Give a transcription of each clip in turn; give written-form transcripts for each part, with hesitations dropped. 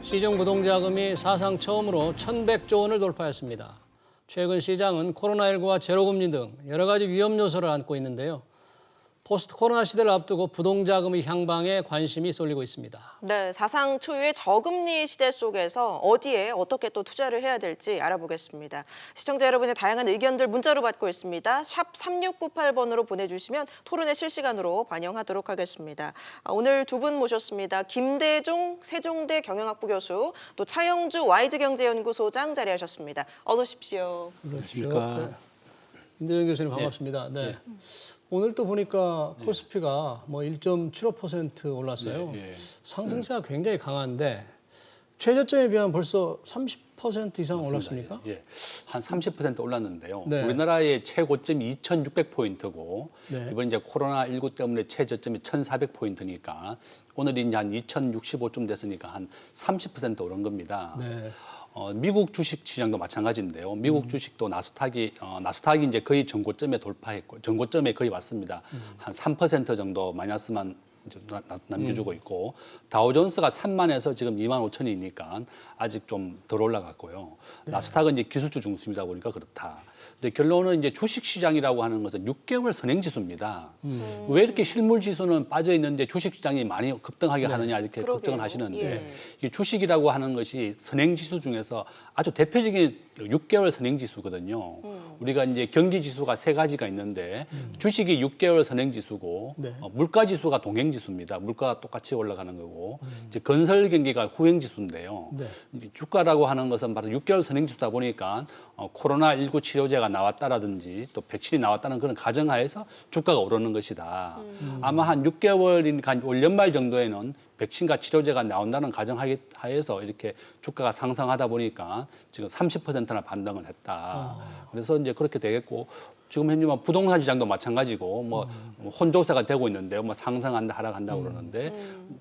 시중 부동자금이 사상 처음으로 1,100조 원을 돌파했습니다. 최근 시장은 코로나19와 제로금리 등 여러 가지 위험 요소를 안고 있는데요. 포스트 코로나 시대를 앞두고 부동자금의 향방에 관심이 쏠리고 있습니다. 네, 사상 초유의 저금리 시대 속에서 어디에 어떻게 또 투자를 해야 될지 알아보겠습니다. 시청자 여러분의 다양한 의견들 문자로 받고 있습니다. 샵 3698번으로 보내주시면 토론회 실시간으로 반영하도록 하겠습니다. 오늘 두 분 모셨습니다. 김대종 세종대 경영학부 교수, 또 차영주 YG경제연구소장 자리하셨습니다. 어서 오십시오. 안녕하십니까. 김대종 교수님 반갑습니다. 네. 오늘 또 보니까 코스피가 뭐 1.75% 올랐어요. 상승세가 굉장히 강한데 최저점에 비하면 벌써 30% 이상 올랐습니까? 예, 한 30% 올랐는데요. 네. 우리나라의 최고점이 2,600포인트고 네. 이번 이제 코로나19 때문에 최저점이 1,400포인트니까 오늘이 이제 한 2,065쯤 됐으니까 한 30% 오른 겁니다. 네. 미국 주식 시장도 마찬가지인데요. 미국 주식도 나스닥이 이제 거의 전고점에 돌파했고 전고점에 거의 왔습니다. 한 3% 정도 마이너스만 이제 남겨주고 있고 다우존스가 3만에서 지금 2만 5천이니까 아직 좀 덜 올라갔고요. 나스닥은 이제 기술주 중심이다 보니까 그렇다. 근데 결론은 이제 주식 시장이라고 하는 것은 6개월 선행 지수입니다. 왜 이렇게 실물 지수는 빠져 있는데 주식 시장이 많이 급등하게 하느냐 이렇게 그러게요. 걱정을 하시는데 예. 이 주식이라고 하는 것이 선행 지수 중에서 아주 대표적인 6개월 선행 지수거든요. 우리가 이제 경기 지수가 세 가지가 있는데 주식이 6개월 선행 지수고 네. 물가 지수가 동행 지수입니다. 물가가 똑같이 올라가는 거고 이제 건설 경기가 후행 지수인데요. 네. 이제 주가라고 하는 것은 바로 6개월 선행 지수다 보니까 코로나19 치료제가 나왔다라든지 또 백신이 나왔다는 그런 가정하에서 주가가 오르는 것이다. 아마 한 6개월이니까 한 올 연말 정도에는 백신과 치료제가 나온다는 가정하에서 이렇게 주가가 상승하다 보니까 지금 30%나 반등을 했다. 그래서 이제 그렇게 되겠고 지금 현재 뭐 부동산 시장도 마찬가지고 뭐 혼조세가 되고 있는데요. 뭐 상승한다 하락한다 그러는데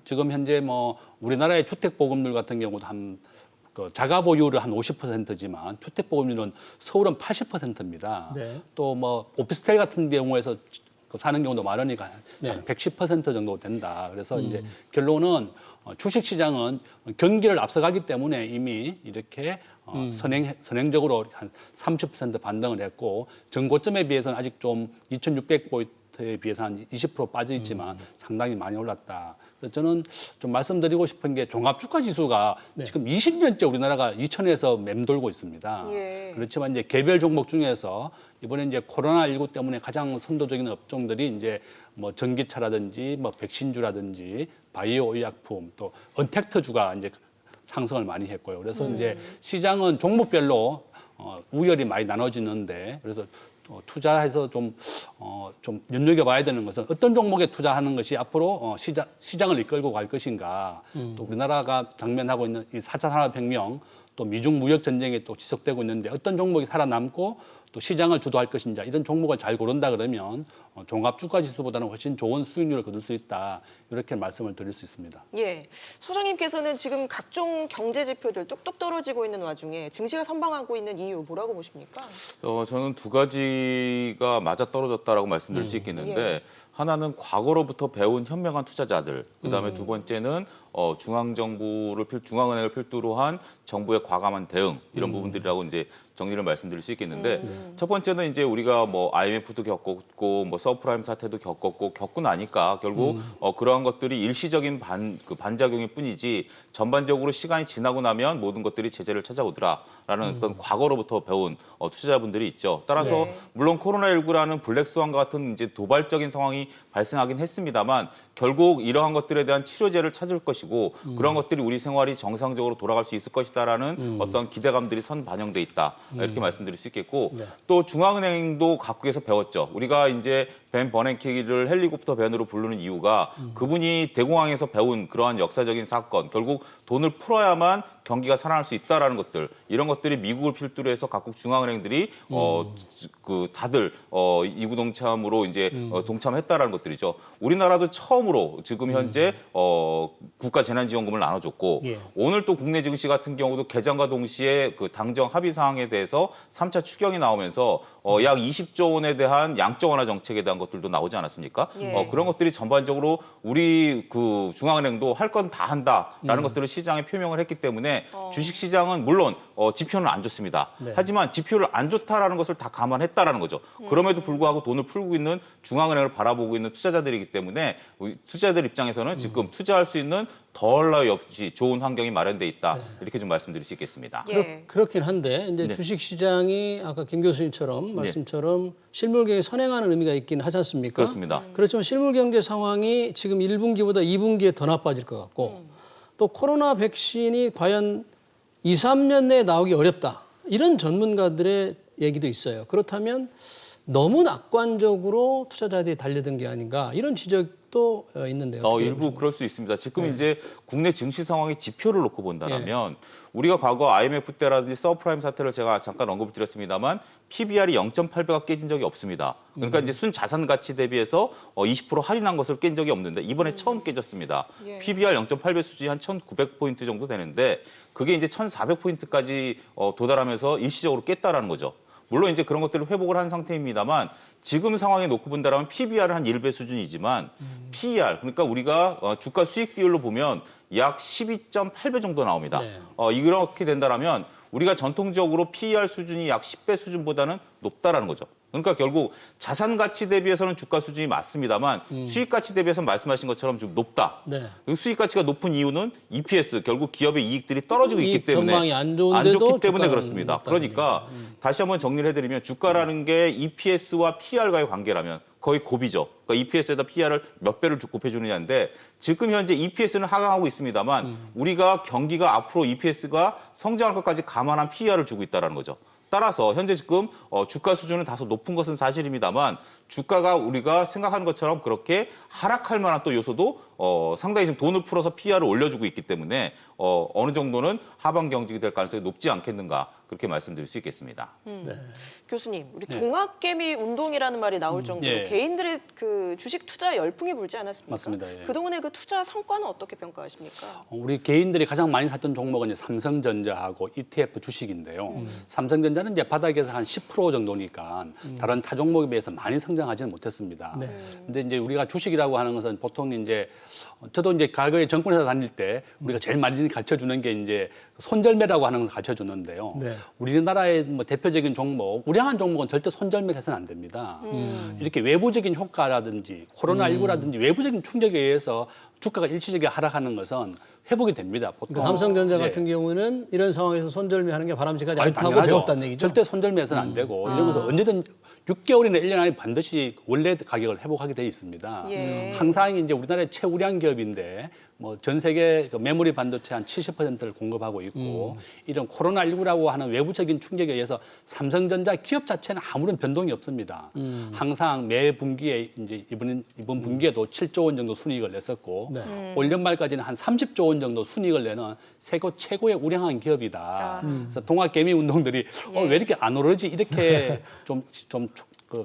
지금 현재 뭐 우리나라의 주택 보급률 같은 경우도 한 그 자가 보유율은 한 50%지만 주택 보급률은 서울은 80%입니다. 네. 또 뭐 오피스텔 같은 경우에서 사는 경우도 많으니까 네. 한 110% 정도 된다. 그래서 이제 결론은 주식 시장은 경기를 앞서가기 때문에 이미 이렇게 선행적으로 한 30% 반등을 했고 전고점에 비해서는 아직 좀 2,600포인트에 비해서 한 20% 빠져 있지만 상당히 많이 올랐다. 그래서 저는 좀 말씀드리고 싶은 게 종합주가 지수가 지금 20년째 우리나라가 2,000에서 맴돌고 있습니다. 예. 그렇지만 이제 개별 종목 중에서 이번에 이제 코로나19 때문에 가장 선도적인 업종들이 이제 뭐 전기차라든지 뭐 백신주라든지 바이오 의약품 또 언택트주가 이제 상승을 많이 했고요. 그래서 이제 시장은 종목별로 우열이 많이 나눠지는데 그래서 투자해서 좀 눈여겨봐야 되는 것은 어떤 종목에 투자하는 것이 앞으로 시장을 이끌고 갈 것인가. 또 우리나라가 당면하고 있는 이 4차 산업혁명 또 미중 무역 전쟁이 또 지속되고 있는데 어떤 종목이 살아남고 또 시장을 주도할 것인지 이런 종목을 잘 고른다 그러면 종합주가지수보다는 훨씬 좋은 수익률을 거둘 수 있다. 이렇게 말씀을 드릴 수 있습니다. 예, 소장님께서는 지금 각종 경제 지표들 뚝뚝 떨어지고 있는 와중에 증시가 선방하고 있는 이유 뭐라고 보십니까? 저는 두 가지가 맞아 떨어졌다라고 말씀드릴 수 있겠는데 하나는 과거로부터 배운 현명한 투자자들, 그다음에 두 번째는 중앙은행을 필두로 한 정부의 과감한 대응 이런 부분들이라고 이제 정리를 말씀드릴 수 있겠는데 첫 번째는 이제 우리가 뭐 IMF도 겪었고 뭐 서프라임 사태도 겪고 나니까 결국 그러한 것들이 일시적인 반작용일 뿐이지 전반적으로 시간이 지나고 나면 모든 것들이 제재를 찾아오더라라는 어떤 과거로부터 배운 투자자분들이 있죠. 따라서 물론 코로나19라는 블랙스완과 같은 이제 도발적인 상황이 발생하긴 했습니다만 결국 이러한 것들에 대한 치료제를 찾을 것이고 그런 것들이 우리 생활이 정상적으로 돌아갈 수 있을 것이다라는 어떤 기대감들이 반영돼 있다. 이렇게 말씀드릴 수 있겠고 또 중앙은행도 각국에서 배웠죠. 우리가 이제 벤 버냉키를 헬리콥터 벤으로 부르는 이유가 그분이 대공황에서 배운 그러한 역사적인 사건, 결국 돈을 풀어야만 경기가 살아날 수 있다라는 것들, 이런 것들이 미국을 필두로 해서 각국 중앙은행들이 다들 이구동참으로 이제 동참했다라는 것들이죠. 우리나라도 처음으로 지금 현재 국가 재난지원금을 나눠줬고 오늘 또 국내 증시 같은 경우도 개장과 동시에 그 당정 합의 사항에 대해서 3차 추경이 나오면서 약 20조 원에 대한 양적 완화 정책에 대한 것들도 나오지 않았습니까? 예. 그런 것들이 전반적으로 우리 그 중앙은행도 할 건 다 한다라는 것들을 시장에 표명을 했기 때문에 주식시장은 물론 지표는 안 좋습니다. 네. 하지만 지표를 안 좋다라는 것을 다 감안했다라는 거죠. 그럼에도 불구하고 돈을 풀고 있는 중앙은행을 바라보고 있는 투자자들이기 때문에 투자자들 입장에서는 지금 투자할 수 있는 더할 나위 없이 좋은 환경이 마련돼 있다. 이렇게 좀 말씀드릴 수 있겠습니다. 예. 그렇긴 한데 이제 네. 주식시장이 아까 김 교수님처럼 말씀처럼 실물경제 선행하는 의미가 있긴 하지 않습니까? 그렇습니다. 그렇지만 실물경제 상황이 지금 1분기보다 2분기에 더 나빠질 것 같고 또 코로나 백신이 과연 2, 3년 내에 나오기 어렵다. 이런 전문가들의 얘기도 있어요. 그렇다면 너무 낙관적으로 투자자들이 달려든 게 아닌가 이런 지적도 있는데요. 어떻게 일부 그럴 수 있습니다. 지금 네. 이제 국내 증시 상황의 지표를 놓고 본다면 우리가 과거 IMF 때라든지 서브프라임 사태를 제가 잠깐 언급을 드렸습니다만 PBR이 0.8배가 깨진 적이 없습니다. 그러니까 이제 순자산 가치 대비해서 20% 할인한 것을 깬 적이 없는데 이번에 처음 깨졌습니다. 예. PBR 0.8배 수준이 한 1,900포인트 정도 되는데 그게 이제 1,400포인트까지 도달하면서 일시적으로 깼다라는 거죠. 물론 이제 그런 것들을 회복을 한 상태입니다만 지금 상황에 놓고 본다면 PBR은 한 1배 수준이지만 PER 그러니까 우리가 주가 수익 비율로 보면 약 12.8배 정도 나옵니다. 네. 이렇게 된다면 우리가 전통적으로 PER 수준이 약 10배 수준보다는 높다라는 거죠. 그러니까 결국 자산 가치 대비해서는 주가 수준이 맞습니다만 수익 가치 대비해서는 말씀하신 것처럼 좀 높다. 네. 수익 가치가 높은 이유는 EPS 결국 기업의 이익들이 떨어지고 있기 이익 때문에 전망이 안 좋은데도 좋기 때문에 주가는 그렇습니다. 높다는 그러니까 다시 한번 정리를 해드리면 주가라는 게 EPS와 PR과의 관계라면 거의 곱이죠. 그러니까 EPS에다 PR을 몇 배를 곱해주느냐인데 지금 현재 EPS는 하강하고 있습니다만 우리가 경기가 앞으로 EPS가 성장할 것까지 감안한 PR을 주고 있다는 거죠. 따라서 현재 지금 주가 수준은 다소 높은 것은 사실입니다만 주가가 우리가 생각하는 것처럼 그렇게 하락할 만한 또 요소도 상당히 지금 돈을 풀어서 PR을 올려주고 있기 때문에 어느 정도는 하방 경직이 될 가능성이 높지 않겠는가 그렇게 말씀드릴 수 있겠습니다. 교수님, 우리 네. 동학개미 운동이라는 말이 나올 정도로 예. 개인들의 그 주식 투자 열풍이 불지 않았습니까? 맞습니다. 예. 그동안의 그 투자 성과는 어떻게 평가하십니까? 우리 개인들이 가장 많이 샀던 종목은 이제 삼성전자하고 ETF 주식인데요. 삼성전자는 이제 바닥에서 한 10% 정도니까 다른 타 종목에 비해서 많이 성장하지는 못했습니다. 네. 근데 이제 우리가 주식이라고 하는 것은 보통 이제 저도 이제 과거에 정권회사 다닐 때 우리가 제일 많이 가르쳐 주는 게 이제 손절매라고 하는 걸 가르쳐 주는데요. 네. 우리나라의 뭐 대표적인 종목, 우량한 종목은 절대 손절매를 해서는 안 됩니다. 이렇게 외부적인 효과라든지 코로나19라든지 외부적인 충격에 의해서 주가가 일시적으로 하락하는 것은 회복이 됩니다. 보통. 그러니까 삼성전자 예. 같은 경우는 이런 상황에서 손절매하는 게 바람직하지 아니, 않다고 당연하죠. 배웠다는 얘기죠. 절대 손절매해서는 안 되고 이런 것은 언제든 6개월이나 1년 안에 반드시 원래 가격을 회복하게 돼 있습니다. 예. 항상 이제 우리나라의 최우량 기업인데 뭐 전 세계 그 메모리 반도체 한 70%를 공급하고 있고 이런 코로나19라고 하는 외부적인 충격에 의해서 삼성전자 기업 자체는 아무런 변동이 없습니다. 항상 매 분기에 이제 이번 분기에도 7조 원 정도 순이익을 냈었고 네. 올 연말까지는 한 30조 원 정도 순이익을 내는 세계 최고의 우량한 기업이다. 그래서 동학개미 운동들이 왜 이렇게 안 오르지 이렇게 좀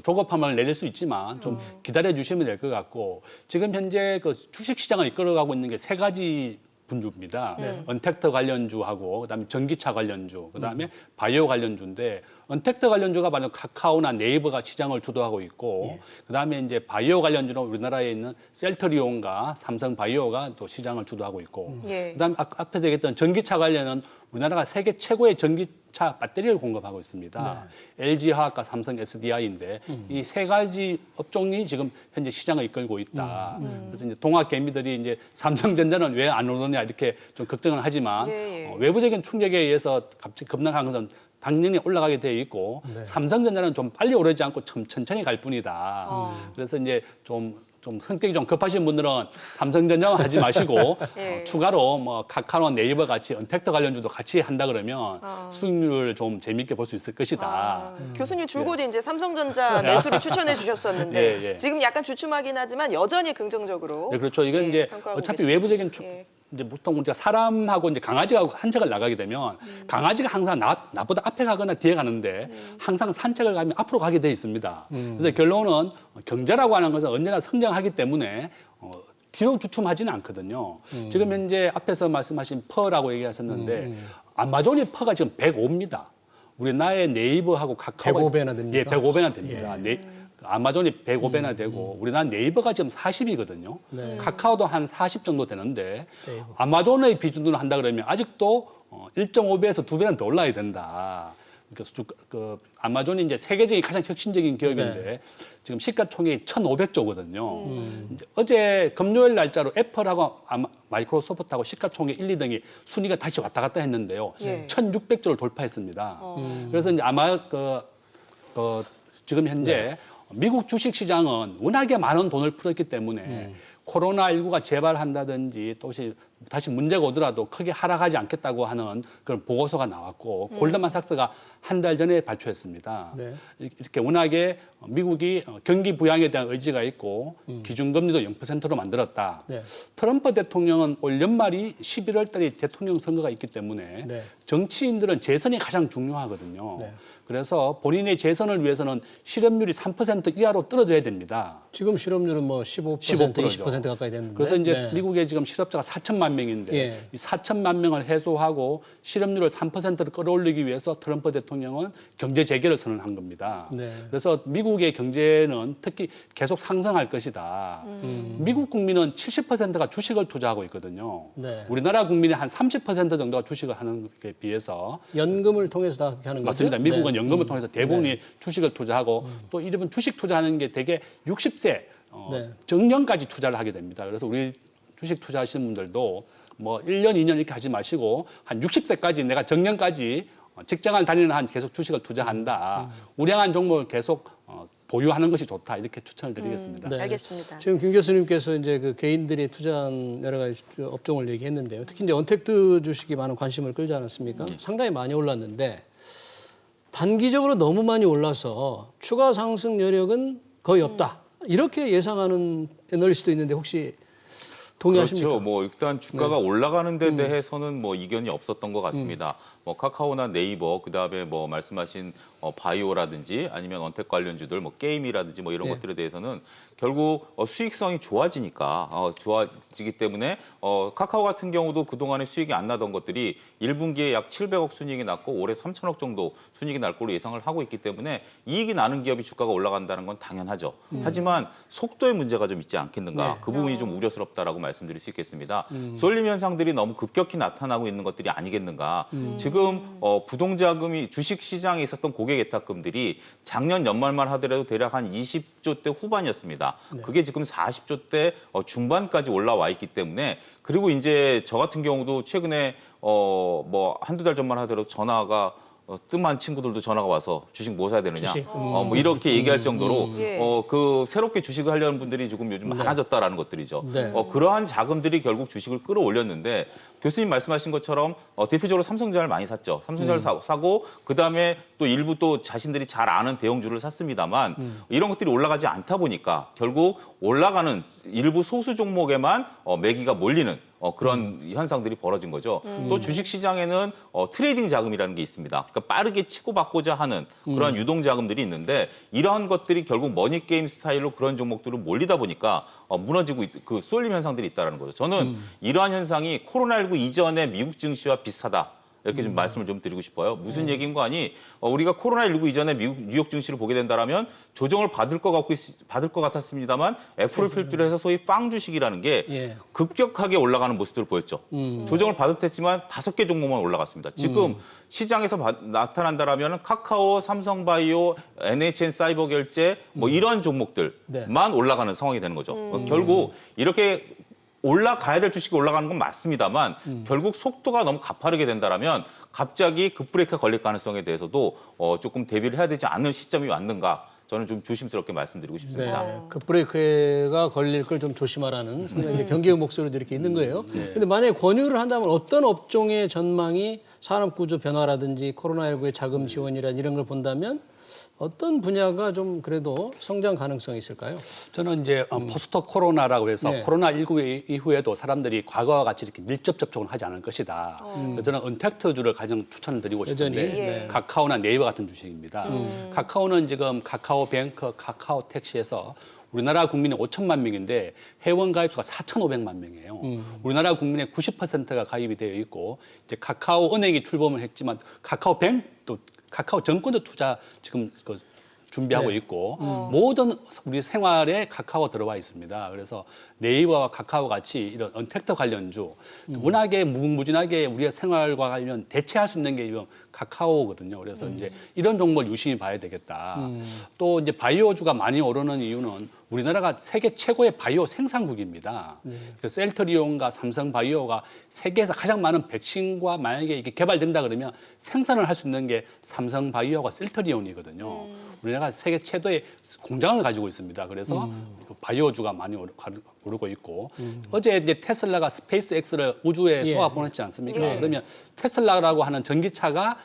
조급함을 내릴 수 있지만 좀 기다려 주시면 될 것 같고 지금 현재 그 주식 시장을 이끌어가고 있는 게 세 가지 분주입니다. 언택트 관련주하고 그다음에 전기차 관련주, 그다음에 바이오 관련주인데 언택트 관련주가 바로 카카오나 네이버가 시장을 주도하고 있고 그다음에 이제 바이오 관련주는 우리나라에 있는 셀트리온과 삼성 바이오가 또 시장을 주도하고 있고 예. 그다음에 앞에 얘기했던 전기차 관련은 우리나라가 세계 최고의 전기차 배터리를 공급하고 있습니다. LG화학과 삼성 SDI인데 이 세 가지 업종이 지금 현재 시장을 이끌고 있다. 그래서 이제 동학개미들이 이제 삼성전자는 왜 안 오르냐 이렇게 좀 걱정을 하지만 예. 외부적인 충격에 의해서 갑자기 급락한 것은 당연히 올라가게 돼 있고 삼성전자는 좀 빨리 오르지 않고 천천히 갈 뿐이다. 그래서 이제 좀 성격이 좀 급하신 분들은 삼성전자만 하지 마시고 예. 추가로 뭐 카카오, 네이버 같이 언택트 관련주도 같이 한다 그러면 수익률을 좀 재미있게 볼 수 있을 것이다. 교수님 줄곧 이제 삼성전자 매수를 추천해 주셨었는데 예. 지금 약간 주춤하긴 하지만 여전히 긍정적으로 네, 그렇죠. 이건 예, 이제 평가하고 어차피 계십니다. 외부적인 예. 이제 보통 우리가 사람하고 이제 강아지하고 산책을 나가게 되면 강아지가 항상 나보다 앞에 가거나 뒤에 가는데 항상 산책을 가면 앞으로 가게 돼 있습니다. 그래서 결론은 경제라고 하는 것은 언제나 성장하기 때문에 뒤로 주춤하지는 않거든요. 지금 현재 앞에서 말씀하신 퍼라고 얘기하셨는데 아마존의 퍼가 지금 105입니다. 우리 나의 네이버하고 카카오 105배나 됩니까? 예, 105배나 됩니다. 아마존이 105배나 되고 우리나라 네이버가 지금 40이거든요. 네. 카카오도 한 40 정도 되는데 네이버. 아마존의 비준으로 한다 그러면 아직도 1.5배에서 2배는 더 올라야 된다. 그러니까 그 아마존이 이제 세계적인 가장 혁신적인 기업인데 네. 지금 시가총액이 1,500조거든요. 어제 금요일 날짜로 애플하고 마이크로소프트하고 시가총액 1, 2등이 순위가 다시 왔다 갔다 했는데요. 예. 1,600조를 돌파했습니다. 그래서 이제 아마 지금 현제 미국 주식 시장은 워낙에 많은 돈을 풀었기 때문에 코로나19가 재발한다든지 또 다시 문제가 오더라도 크게 하락하지 않겠다고 하는 그런 보고서가 나왔고 골드만삭스가 한 달 전에 발표했습니다. 네. 이렇게 워낙에 미국이 경기 부양에 대한 의지가 있고 기준금리도 0%로 만들었다. 네. 트럼프 대통령은 올 연말이 11월 달에 대통령 선거가 있기 때문에 네. 정치인들은 재선이 가장 중요하거든요. 네. 그래서 본인의 재선을 위해서는 실업률이 3% 이하로 떨어져야 됩니다. 지금 실업률은 뭐 15%, 15% 죠. 20% 가까이 됐는데. 그래서 이제 네. 미국에 지금 실업자가 4천만 명인데 예. 이 4천만 명을 해소하고 실업률을 3%로 끌어올리기 위해서 트럼프 대통령은 경제 재개를 선언한 겁니다. 네. 그래서 미국의 경제는 특히 계속 상승할 것이다. 미국 국민은 70%가 주식을 투자하고 있거든요. 네. 우리나라 국민이 한 30% 정도가 주식을 하는 것에 비해서 연금을 통해서 다 그렇게 하는 거죠? 맞습니다. 미국은 네. 연금을 통해서 대부분이 주식을 투자하고 또 이런 주식 투자하는 게 되게 60세 네. 정년까지 투자를 하게 됩니다. 그래서 우리 주식 투자하시는 분들도 뭐 1년, 2년 이렇게 하지 마시고 한 60세까지 내가 정년까지 직장을 다니는 한 계속 주식을 투자한다. 우량한 종목을 계속 보유하는 것이 좋다. 이렇게 추천을 드리겠습니다. 네. 알겠습니다. 지금 김 교수님께서 이제 그 개인들이 투자한 여러 가지 업종을 얘기했는데요. 특히 이제 언택트 주식이 많은 관심을 끌지 않았습니까? 상당히 많이 올랐는데 단기적으로 너무 많이 올라서 추가 상승 여력은 거의 없다. 이렇게 예상하는 애널리스트도 있는데 혹시 동의하십니까? 그렇죠. 뭐 일단 주가가 올라가는 데 대해서는 뭐 이견이 없었던 것 같습니다. 뭐 카카오나 네이버 그다음에 뭐 말씀하신 바이오라든지 아니면 언택 관련주들 뭐 게임이라든지 뭐 이런 예. 것들에 대해서는 결국 수익성이 좋아지니까 좋아지기 때문에 카카오 같은 경우도 그동안에 수익이 안 나던 것들이 1분기에 약 700억 순이익이 났고 올해 3천억 정도 순이익이 날 걸로 예상을 하고 있기 때문에 이익이 나는 기업이 주가가 올라간다는 건 당연하죠. 하지만 속도의 문제가 좀 있지 않겠는가. 네. 그 부분이 좀 우려스럽다라고 말씀드릴 수 있겠습니다. 쏠림 현상들이 너무 급격히 나타나고 있는 것들이 아니겠는가. 지금 부동자금이 주식 시장에 있었던 고객 예탁금들이 작년 연말만 하더라도 대략 한 20조 대 후반이었습니다. 그게 지금 40조 대 중반까지 올라와 있기 때문에 그리고 이제 저 같은 경우도 최근에 뭐 한두 달 전만 하더라도 전화가 뜸한 친구들도 전화가 와서 주식 뭐 사야 되느냐, 주식. 뭐 이렇게 얘기할 정도로 예. 그 새롭게 주식을 하려는 분들이 조금 요즘 많아졌다라는 것들이죠. 네. 그러한 자금들이 결국 주식을 끌어올렸는데 교수님 말씀하신 것처럼 대표적으로 삼성전자를 많이 샀죠. 삼성전자를 사고 그다음에 또 일부 또 자신들이 잘 아는 대형주를 샀습니다만 이런 것들이 올라가지 않다 보니까 결국 올라가는 일부 소수 종목에만 매기가 몰리는 그런 현상들이 벌어진 거죠. 또 주식 시장에는 트레이딩 자금이라는 게 있습니다. 그러니까 빠르게 치고받고자 하는 그런 유동 자금들이 있는데 이러한 것들이 결국 머니 게임 스타일로 그런 종목들을 몰리다 보니까 무너지고 그 쏠림 현상들이 있다는 거죠. 저는 이러한 현상이 코로나19 이전의 미국 증시와 비슷하다. 이렇게 좀 말씀을 좀 드리고 싶어요. 무슨 얘기인 거 아니? 우리가 코로나19 이전에 뉴욕 증시를 보게 된다라면 조정을 받을 것 같았습니다만 애플을 필두로 해서 소위 빵 주식이라는 게 예. 급격하게 올라가는 모습들을 보였죠. 조정을 받았지만 5개 종목만 올라갔습니다. 지금 시장에서 나타난다라면 카카오, 삼성바이오, NHN 사이버결제 뭐 이런 종목들만 올라가는 상황이 되는 거죠. 결국 이렇게 올라가야 될 주식이 올라가는 건 맞습니다만 결국 속도가 너무 가파르게 된다라면 갑자기 급브레이크가 걸릴 가능성에 대해서도 조금 대비를 해야 되지 않는 시점이 왔는가 저는 좀 조심스럽게 말씀드리고 싶습니다. 네. 그 브레이크가 걸릴 걸 좀 조심하라는 상당히 이제 경계의 목소리도 이렇게 있는 거예요. 근데 만약에 권유를 한다면 어떤 업종의 전망이 산업 구조 변화라든지 코로나19의 자금 지원이라든지 이런 걸 본다면 어떤 분야가 좀 그래도 성장 가능성이 있을까요? 저는 이제 포스트 코로나라고 해서 네. 코로나19 이후에도 사람들이 과거와 같이 이렇게 밀접 접촉을 하지 않을 것이다. 그래서 저는 언택트주를 가장 추천드리고 싶은데 여전히, 네. 카카오나 네이버 같은 주식입니다. 카카오는 지금 카카오뱅크, 카카오택시에서 우리나라 국민이 5천만 명인데 회원 가입수가 4,500만 명이에요. 우리나라 국민의 90%가 가입이 되어 있고 이제 카카오 은행이 출범을 했지만 카카오뱅크도 카카오 정권도 투자 지금 준비하고 네. 있고 모든 우리 생활에 카카오 들어와 있습니다. 그래서 네이버와 카카오 같이 이런 언택트 관련주 워낙에 무궁무진하게 우리의 생활과 관련 대체할 수 있는 게 이런 카카오거든요. 그래서 이제 이런 종목을 유심히 봐야 되겠다. 또 이제 바이오주가 많이 오르는 이유는 우리나라가 세계 최고의 바이오 생산국입니다. 그 셀트리온과 삼성바이오가 세계에서 가장 많은 백신과 만약에 이게 개발된다 그러면 생산을 할 수 있는 게 삼성바이오가 셀트리온이거든요. 우리나라가 세계 최대의 공장을 가지고 있습니다. 그래서 그 바이오주가 많이 오르고 있고 어제 이제 테슬라가 스페이스X를 우주에 예. 쏘아 보냈지 않습니까? 예. 그러면 테슬라라고 하는 전기차가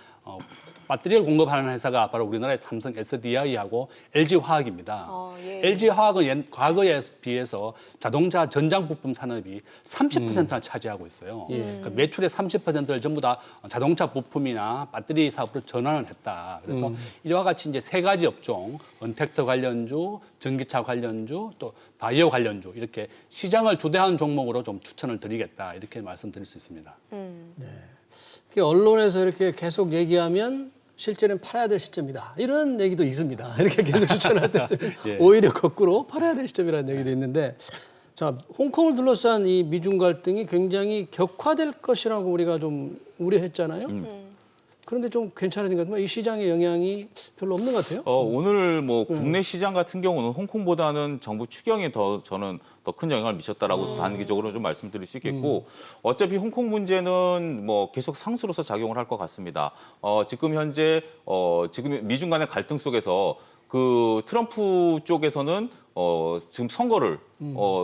배터리를 공급하는 회사가 바로 우리나라의 삼성 SDI하고 LG화학입니다. 예. LG화학은 과거에 비해서 자동차 전장 부품 산업이 30%나 차지하고 있어요. 그러니까 매출의 30%를 전부 다 자동차 부품이나 배터리 사업으로 전환을 했다. 그래서 이와 같이 이제 세 가지 업종, 언택트 관련주, 전기차 관련주, 또 바이오 관련주 이렇게 시장을 주도하는 종목으로 좀 추천을 드리겠다. 이렇게 말씀드릴 수 있습니다. 언론에서 이렇게 계속 얘기하면 실제는 팔아야 될 시점이다. 이런 얘기도 있습니다. 이렇게 계속 추천할 때 예. 오히려 거꾸로 팔아야 될 시점이라는 얘기도 있는데 자, 홍콩을 둘러싼 이 미중 갈등이 굉장히 격화될 것이라고 우리가 좀 우려했잖아요. 그런데 좀 괜찮아진 것 같아요. 이 시장의 영향이 별로 없는 것 같아요. 오늘 뭐 국내 시장 같은 경우는 홍콩보다는 정부 추경에 저는 더 큰 영향을 미쳤다라고 단기적으로 좀 말씀드릴 수 있겠고 어차피 홍콩 문제는 뭐 계속 상수로서 작용을 할 것 같습니다. 지금 현재 지금 미중 간의 갈등 속에서 그 트럼프 쪽에서는 지금 선거를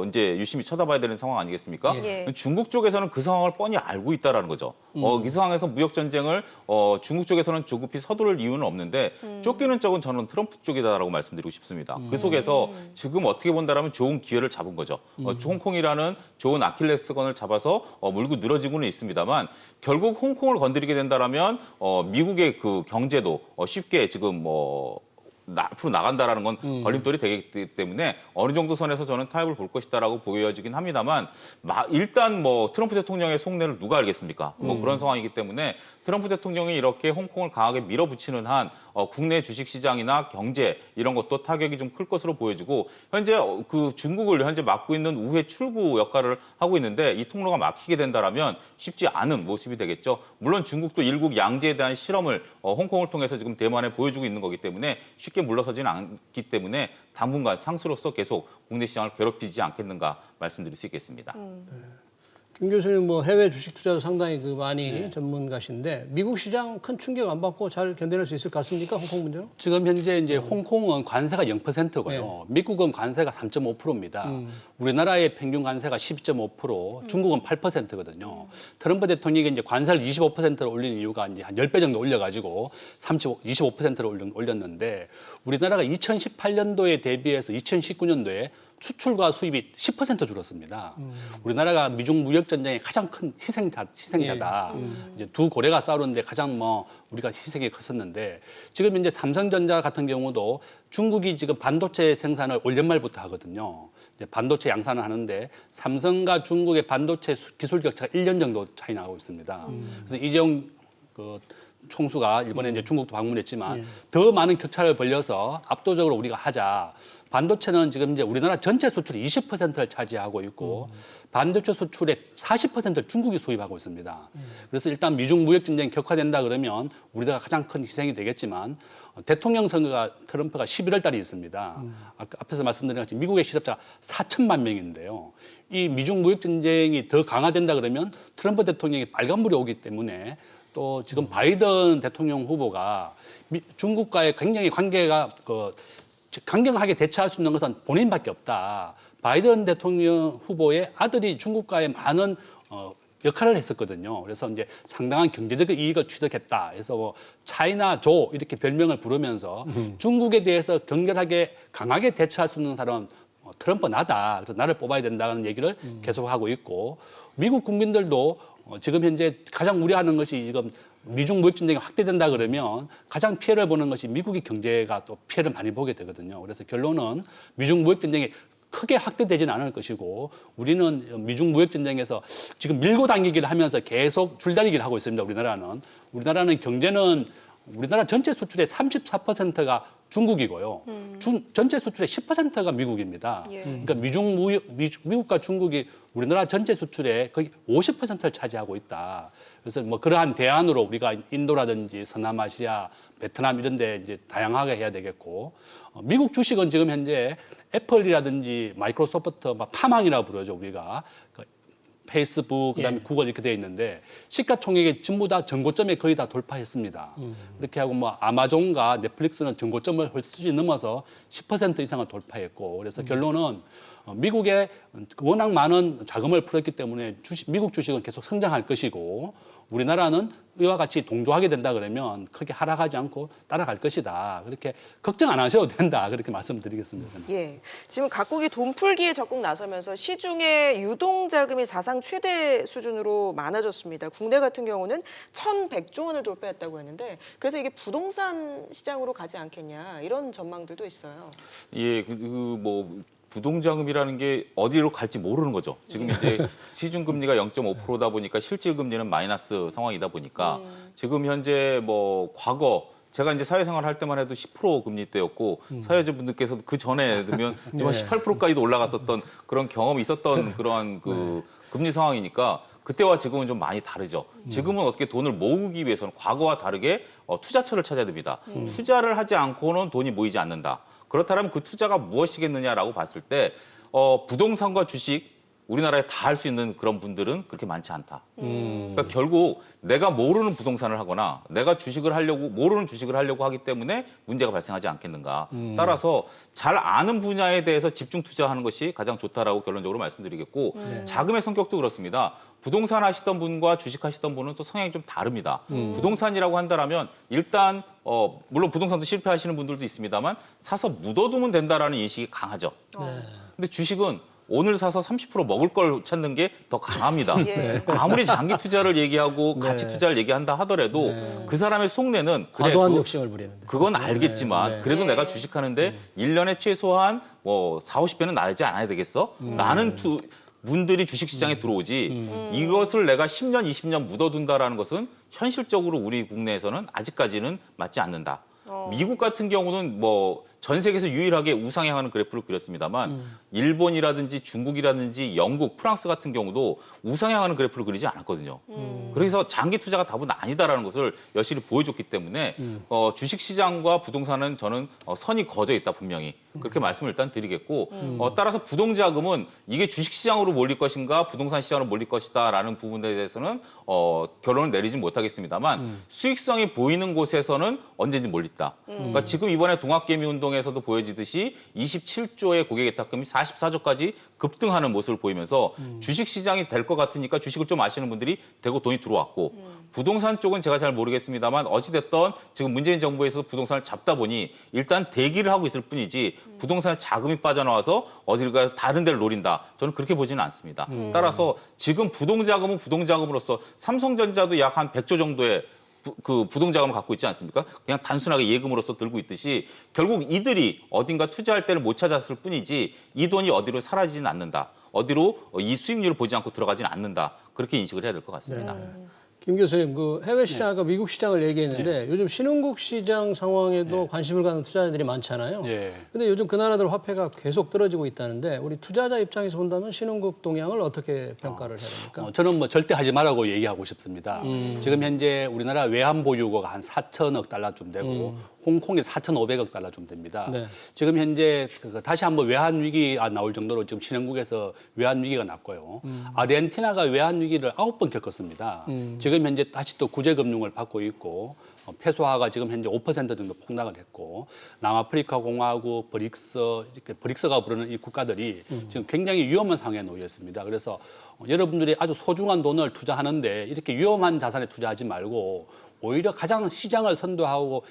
이제 유심히 쳐다봐야 되는 상황 아니겠습니까? 예. 중국 쪽에서는 그 상황을 뻔히 알고 있다라는 거죠. 이 상황에서 무역 전쟁을 중국 쪽에서는 조급히 서두를 이유는 없는데 쫓기는 쪽은 저는 트럼프 쪽이다라고 말씀드리고 싶습니다. 그 속에서 지금 어떻게 본다라면 좋은 기회를 잡은 거죠. 홍콩이라는 좋은 아킬레스건을 잡아서 물고 늘어지고는 있습니다만 결국 홍콩을 건드리게 된다라면 미국의 그 경제도 쉽게 지금 앞으로 나간다라는 건 걸림돌이 되기 때문에 어느 정도 선에서 저는 타협을 볼 것이다라고 보여지긴 합니다만 일단 트럼프 대통령의 속내를 누가 알겠습니까? 그런 상황이기 때문에 트럼프 대통령이 이렇게 홍콩을 강하게 밀어붙이는 한 국내 주식시장이나 경제 이런 것도 타격이 좀 클 것으로 보여지고 현재 그 중국을 현재 막고 있는 우회 출구 역할을 하고 있는데 이 통로가 막히게 된다라면 쉽지 않은 모습이 되겠죠. 물론 중국도 일국 양제에 대한 실험을 홍콩을 통해서 지금 대만에 보여주고 있는 거기 때문에 쉽게 물러서지는 않기 때문에 당분간 상수로서 계속 국내 시장을 괴롭히지 않겠는가 말씀드릴 수 있겠습니다. 김 교수님 뭐 해외 주식 투자도 상당히 많이 전문가신데 미국 시장 큰 충격 안 받고 잘 견뎌낼 수 있을 것 같습니까? 홍콩 문제는? 지금 현재 이제 홍콩은 관세가 0%고요. 미국은 관세가 3.5%입니다. 우리나라의 평균 관세가 12.5%, 중국은 8%거든요. 트럼프 대통령이 이제 관세를 25%로 올린 이유가 이제 한 10배 정도 올려가지고 25%로 올렸는데 우리나라가 2018년도에 대비해서 2019년도에 수출과 수입이 10% 줄었습니다. 우리나라가 미중 무역 전쟁의 가장 큰 희생자다. 이제 두 고래가 싸우는데 가장 우리가 희생이 컸었는데 지금 이제 삼성전자 같은 경우도 중국이 지금 반도체 생산을 올 연말부터 하거든요. 이제 반도체 양산을 하는데 삼성과 중국의 반도체 기술 격차가 1년 정도 차이 나고 있습니다. 그래서 이재용 총수가 이번에 이제 중국도 방문했지만 더 많은 격차를 벌려서 압도적으로 우리가 하자. 반도체는 지금 이제 우리나라 전체 수출이 20%를 차지하고 있고 반도체 수출의 40%를 중국이 수입하고 있습니다. 그래서 일단 미중 무역 전쟁이 격화된다 그러면 우리나라가 가장 큰 희생이 되겠지만 대통령 선거가 트럼프가 11월 달에 있습니다. 앞에서 말씀드린 것처럼 미국의 실업자가 4천만 명인데요. 이 미중 무역 전쟁이 더 강화된다 그러면 트럼프 대통령이 빨간불이 오기 때문에 또 지금 바이든 대통령 후보가 중국과의 굉장히 관계가 강경하게 대처할 수 있는 것은 본인밖에 없다. 바이든 대통령 후보의 아들이 중국과의 많은 역할을 했었거든요. 그래서 이제 상당한 경제적 이익을 취득했다. 그래서 차이나조 이렇게 별명을 부르면서 중국에 대해서 격렬하게 강하게 대처할 수 있는 사람은 트럼프 나다. 그래서 나를 뽑아야 된다는 얘기를 계속하고 있고 미국 국민들도 지금 현재 가장 우려하는 것이 지금 미중 무역 전쟁이 확대된다 그러면 가장 피해를 보는 것이 미국의 경제가 또 피해를 많이 보게 되거든요. 그래서 결론은 미중 무역 전쟁이 크게 확대되지는 않을 것이고 우리는 미중 무역 전쟁에서 지금 밀고 당기기를 하면서 계속 줄다리기를 하고 있습니다. 우리나라는 경제는 우리나라 전체 수출의 34%가 중국이고요. 전체 수출의 10%가 미국입니다. 예. 그러니까 미국과 중국이 우리나라 전체 수출의 거의 50%를 차지하고 있다. 그래서 뭐 그러한 대안으로 우리가 인도라든지 서남아시아, 베트남 이런 데 이제 다양하게 해야 되겠고, 미국 주식은 지금 현재 애플이라든지 마이크로소프트, 막 파망이라고 부르죠, 우리가. 페이스북, 그다음에 구글 이렇게 돼 있는데 시가총액이 전부 다 전고점에 거의 다 돌파했습니다. 그렇게 하고 뭐 아마존과 넷플릭스는 전고점을 훨씬 넘어서 10% 이상을 돌파했고, 그래서 결론은 미국에 워낙 많은 자금을 풀었기 때문에 미국 주식은 계속 성장할 것이고, 우리나라는 이와 같이 동조하게 된다 그러면 크게 하락하지 않고 따라갈 것이다. 그렇게 걱정 안 하셔도 된다. 그렇게 말씀드리겠습니다. 저는. 예, 지금 각국이 돈 풀기에 적극 나서면서 시중에 유동 자금이 사상 최대 수준으로 많아졌습니다. 국내 같은 경우는 1,100조 원을 돌파했다고 했는데, 그래서 이게 부동산 시장으로 가지 않겠냐 이런 전망들도 있어요. 예, 뭐 부동자금이라는 게 어디로 갈지 모르는 거죠. 지금 이제 시중금리가 0.5%다 보니까 실질금리는 마이너스 상황이다 보니까 지금 현재 뭐 과거 제가 이제 사회생활 할 때만 해도 10% 금리대였고 사회자분들께서도 그 전에 들면 18%까지도 올라갔었던 그런 경험이 있었던 그러한 그 금리 상황이니까 그때와 지금은 좀 많이 다르죠. 지금은 어떻게 돈을 모으기 위해서는 과거와 다르게 투자처를 찾아야 됩니다. 투자를 하지 않고는 돈이 모이지 않는다. 그렇다면 그 투자가 무엇이겠느냐라고 봤을 때 부동산과 주식 우리나라에 다 할 수 있는 그런 분들은 그렇게 많지 않다. 그러니까 결국 내가 모르는 부동산을 하거나 내가 모르는 주식을 하려고 하기 때문에 문제가 발생하지 않겠는가. 따라서 잘 아는 분야에 대해서 집중 투자하는 것이 가장 좋다라고 결론적으로 말씀드리겠고 자금의 성격도 그렇습니다. 부동산 하시던 분과 주식 하시던 분은 또 성향이 좀 다릅니다. 부동산이라고 한다면 일단 물론 부동산도 실패하시는 분들도 있습니다만 사서 묻어두면 된다라는 인식이 강하죠. 근데 주식은 오늘 사서 30% 먹을 걸 찾는 게 더 강합니다. 예. 아무리 장기 투자를 얘기하고 가치 투자를 얘기한다 하더라도 그 사람의 속내는 그래, 과도한 욕심을 부리는데. 그건 알겠지만 그래도 내가 주식하는데 1년에 최소한 뭐 40~50배는 나지 않아야 되겠어? 라는 분들이 주식시장에 들어오지 이것을 내가 10년, 20년 묻어둔다라는 것은 현실적으로 우리 국내에서는 아직까지는 맞지 않는다. 미국 같은 경우는 뭐 전 세계에서 유일하게 우상향하는 그래프를 그렸습니다만 일본이라든지 중국이라든지 영국, 프랑스 같은 경우도 우상향하는 그래프를 그리지 않았거든요. 그래서 장기 투자가 답은 아니다라는 것을 여실히 보여줬기 때문에 주식시장과 부동산은 저는 선이 거져 있다 분명히 그렇게 말씀을 일단 드리겠고 따라서 부동자금은 이게 주식시장으로 몰릴 것인가 부동산 시장으로 몰릴 것이다라는 부분에 대해서는 결론을 내리진 못하겠습니다만 수익성이 보이는 곳에서는 언제든지 몰린다. 그러니까 지금 이번에 동학개미운동에서도 보여지듯이 27조의 고객예탁금이 44조까지 급등하는 모습을 보이면서 주식시장이 될 것 같으니까 주식을 좀 아시는 분들이 대거 돈이 들어왔고 부동산 쪽은 제가 잘 모르겠습니다만 어찌됐든 지금 문재인 정부에서 부동산을 잡다 보니 일단 대기를 하고 있을 뿐이지 부동산에 자금이 빠져나와서 어디가 다른 데를 노린다. 저는 그렇게 보지는 않습니다. 따라서 지금 부동자금은 부동자금으로서 삼성전자도 약 한 100조 정도의 그 부동자금을 갖고 있지 않습니까? 그냥 단순하게 예금으로서 들고 있듯이 결국 이들이 어딘가 투자할 때를 못 찾았을 뿐이지 이 돈이 어디로 사라지진 않는다. 어디로 이 수익률을 보지 않고 들어가지는 않는다. 그렇게 인식을 해야 될 것 같습니다. 김 교수님, 그 해외 시장, 아까 미국 시장을 얘기했는데 요즘 신흥국 시장 상황에도 관심을 갖는 투자자들이 많잖아요. 근데 요즘 그 나라들 화폐가 계속 떨어지고 있다는데 우리 투자자 입장에서 본다면 신흥국 동향을 어떻게 평가를 해야 됩니까? 저는 뭐 절대 하지 말라고 얘기하고 싶습니다. 지금 현재 우리나라 외환 보유고가 한 4천억 달러쯤 되고 홍콩이 4,500억 달러쯤 됩니다. 지금 현재 다시 한번 외환 위기가 나올 정도로 지금 신흥국에서 외환 위기가 났고요. 아르헨티나가 외환 위기를 9번 겪었습니다. 지금 현재 다시 또 구제금융을 받고 있고 페소화가 지금 현재 5% 정도 폭락을 했고 남아프리카 공화국, 브릭스가 부르는 이 국가들이 지금 굉장히 위험한 상황에 놓여 있습니다. 그래서 여러분들이 아주 소중한 돈을 투자하는데 이렇게 위험한 자산에 투자하지 말고 오히려 가장 시장을 선도하고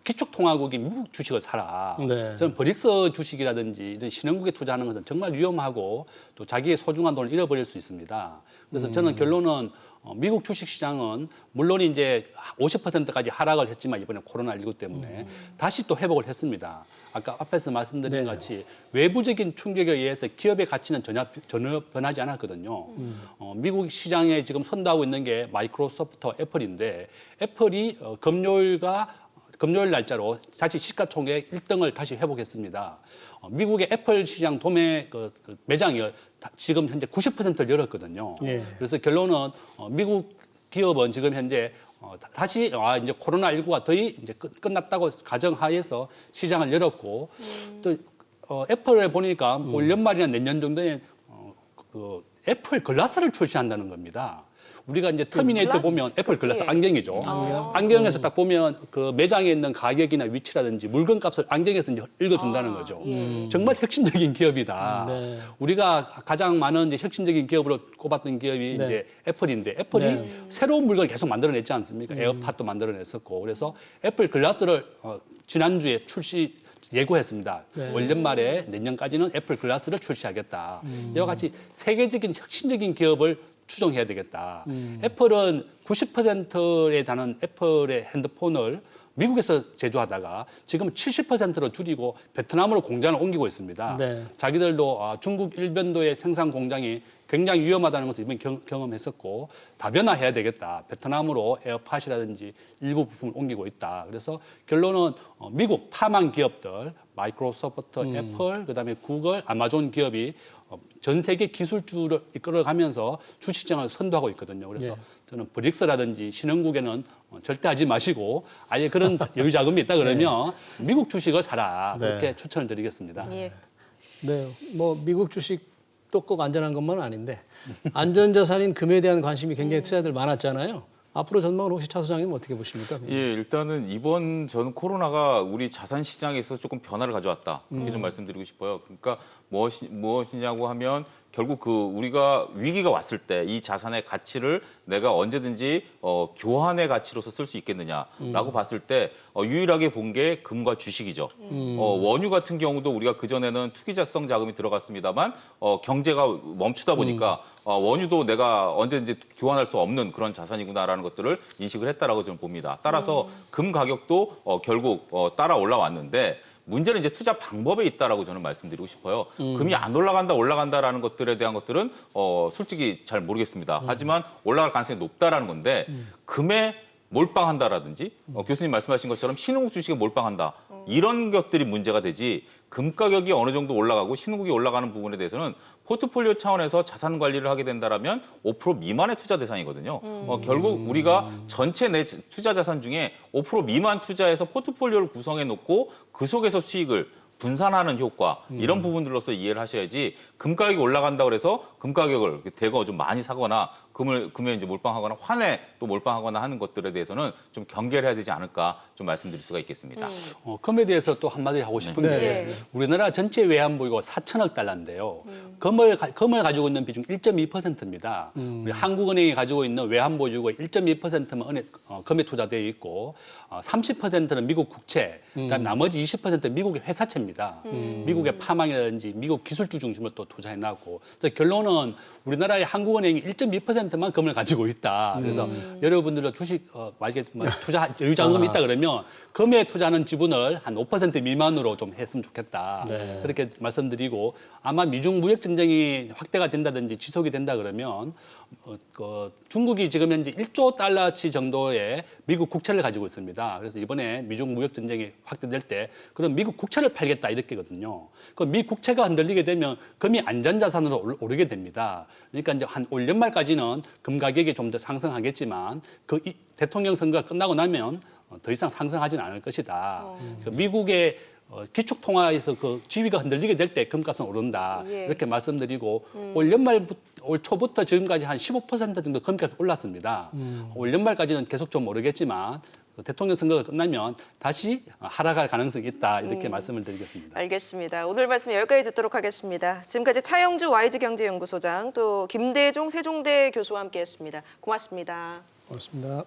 기축통화국인 미국 주식을 사라. 저는 브릭스 주식이라든지 이런 신흥국에 투자하는 것은 정말 위험하고 또 자기의 소중한 돈을 잃어버릴 수 있습니다. 그래서 저는 결론은 미국 주식시장은 물론 이제 50%까지 하락을 했지만 이번에 코로나19 때문에 다시 또 회복을 했습니다. 아까 앞에서 말씀드린 것 같이 외부적인 충격에 의해서 기업의 가치는 전혀 변하지 않았거든요. 미국 시장에 지금 선도하고 있는 게 마이크로소프트와 애플인데 애플이 금요일과 금요일 날짜로 다시 시가총액 1등을 다시 회복했습니다. 미국의 애플 시장 도매 매장이 지금 현재 90%를 열었거든요. 예. 그래서 결론은 미국 기업은 지금 현재 다시 이제 코로나19가 거의 이제 끝났다고 가정하에서 시장을 열었고 또 애플에 보니까 올 연말이나 내년 정도에 그 애플 글라스를 출시한다는 겁니다. 우리가 이제 터미네이터 보면 애플 글라스 예. 안경이죠. 안경에서 딱 보면 그 매장에 있는 가격이나 위치라든지 물건값을 안경에서 이제 읽어준다는 거죠. 정말 혁신적인 기업이다. 네. 우리가 가장 많은 이제 혁신적인 기업으로 꼽았던 기업이 네. 이제 애플인데 애플이 네. 새로운 물건을 계속 만들어냈지 않습니까? 에어팟도 만들어냈었고 그래서 애플 글라스를 지난주에 예고했습니다. 네. 올 연말에 내년까지는 애플 글라스를 출시하겠다. 이와 같이 세계적인 혁신적인 기업을 추종해야 되겠다. 애플은 90%에 달하는 애플의 핸드폰을 미국에서 제조하다가 지금 70%로 줄이고 베트남으로 공장을 옮기고 있습니다. 네. 자기들도 중국 일변도의 생산 공장이 굉장히 위험하다는 것을 이번 경험했었고 다변화해야 되겠다. 베트남으로 에어팟이라든지 일부 부품을 옮기고 있다. 그래서 결론은 미국 파만 기업들, 마이크로소프트, 애플, 그다음에 구글, 아마존 기업이 전 세계 기술주를 이끌어가면서 주시장을 선도하고 있거든요. 그래서 예. 저는 브릭스라든지 신흥국에는 절대 하지 마시고 아예 그런 여유 자금이 있다 그러면 미국 주식을 사라. 그렇게 네. 추천을 드리겠습니다. 예. 네, 뭐 미국 주식도 꼭 안전한 것만은 아닌데 안전자산인 금에 대한 관심이 굉장히 투자들 많았잖아요. 앞으로 전망은 혹시 차 소장님 어떻게 보십니까? 예, 일단은 이번 저는 코로나가 우리 자산 시장에 있어서 조금 변화를 가져왔다. 이렇게 좀 말씀드리고 싶어요. 그러니까 무엇이냐고 하면 결국 그 우리가 위기가 왔을 때 이 자산의 가치를 내가 언제든지 교환의 가치로서 쓸 수 있겠느냐라고 봤을 때 유일하게 본 게 금과 주식이죠. 원유 같은 경우도 우리가 그전에는 투기자성 자금이 들어갔습니다만 경제가 멈추다 보니까 원유도 내가 언제든지 교환할 수 없는 그런 자산이구나라는 것들을 인식을 했다라고 저는 봅니다. 따라서 금 가격도 결국 따라 올라왔는데 문제는 이제 투자 방법에 있다라고 저는 말씀드리고 싶어요. 금이 안 올라간다라는 것들에 대한 것들은 솔직히 잘 모르겠습니다. 하지만 올라갈 가능성이 높다라는 건데 금에 몰빵한다라든지 교수님 말씀하신 것처럼 신흥국 주식에 몰빵한다. 이런 것들이 문제가 되지 금 가격이 어느 정도 올라가고 신흥국이 올라가는 부분에 대해서는 포트폴리오 차원에서 자산 관리를 하게 된다라면 5% 미만의 투자 대상이거든요. 결국 우리가 전체 내 투자 자산 중에 5% 미만 투자해서 포트폴리오를 구성해 놓고 그 속에서 수익을 분산하는 효과 이런 부분들로서 이해를 하셔야지 금 가격이 올라간다고 해서 금 가격을 대거 좀 많이 사거나 금에 이제 몰빵하거나 환에 또 몰빵하거나 하는 것들에 대해서는 좀 경계를 해야 되지 않을까 좀 말씀드릴 수가 있겠습니다. 금에 대해서 또 한마디 하고 싶은 네. 게 네. 우리나라 전체 외환보유고 4천억 달러인데요. 금을 가지고 있는 비중 1.2%입니다. 우리 한국은행이 가지고 있는 외환보유고 1.2%만 금에 투자되어 있고 30%는 미국 국채, 그다음 나머지 20%는 미국의 회사채입니다. 미국의 파망이라든지 미국 기술주 중심으로 또 투자해놨고 결론은 우리나라의 한국은행이 1.2%만 금을 가지고 있다. 그래서 여러분들도 주식 만약에 투자 여유 자금이 있다 그러면 금에 투자하는 지분을 한 5% 미만으로 좀 했으면 좋겠다. 네. 그렇게 말씀드리고 아마 미중 무역 전쟁이 확대가 된다든지 지속이 된다 그러면 중국이 지금 현재 1조 달러치 정도의 미국 국채를 가지고 있습니다. 그래서 이번에 미중 무역 전쟁이 확대될 때 그럼 미국 국채를 팔겠다 이렇게거든요. 그 미 국채가 흔들리게 되면 금이 안전자산으로 오르게 됩니다. 그러니까 이제 한 올 연말까지는 금 가격이 좀 더 상승하겠지만 대통령 선거가 끝나고 나면 더 이상 상승하지는 않을 것이다. 미국의 기축통화에서 그 지위가 흔들리게 될 때 금값은 오른다. 예. 이렇게 말씀드리고 올 초부터 지금까지 한 15% 정도 금값이 올랐습니다. 올 연말까지는 계속 좀 오르겠지만 대통령 선거가 끝나면 다시 하락할 가능성이 있다. 이렇게 말씀을 드리겠습니다. 알겠습니다. 오늘 말씀 여기까지 듣도록 하겠습니다. 지금까지 차영주 YG경제연구소장 또 김대종 세종대 교수와 함께했습니다. 고맙습니다. 고맙습니다.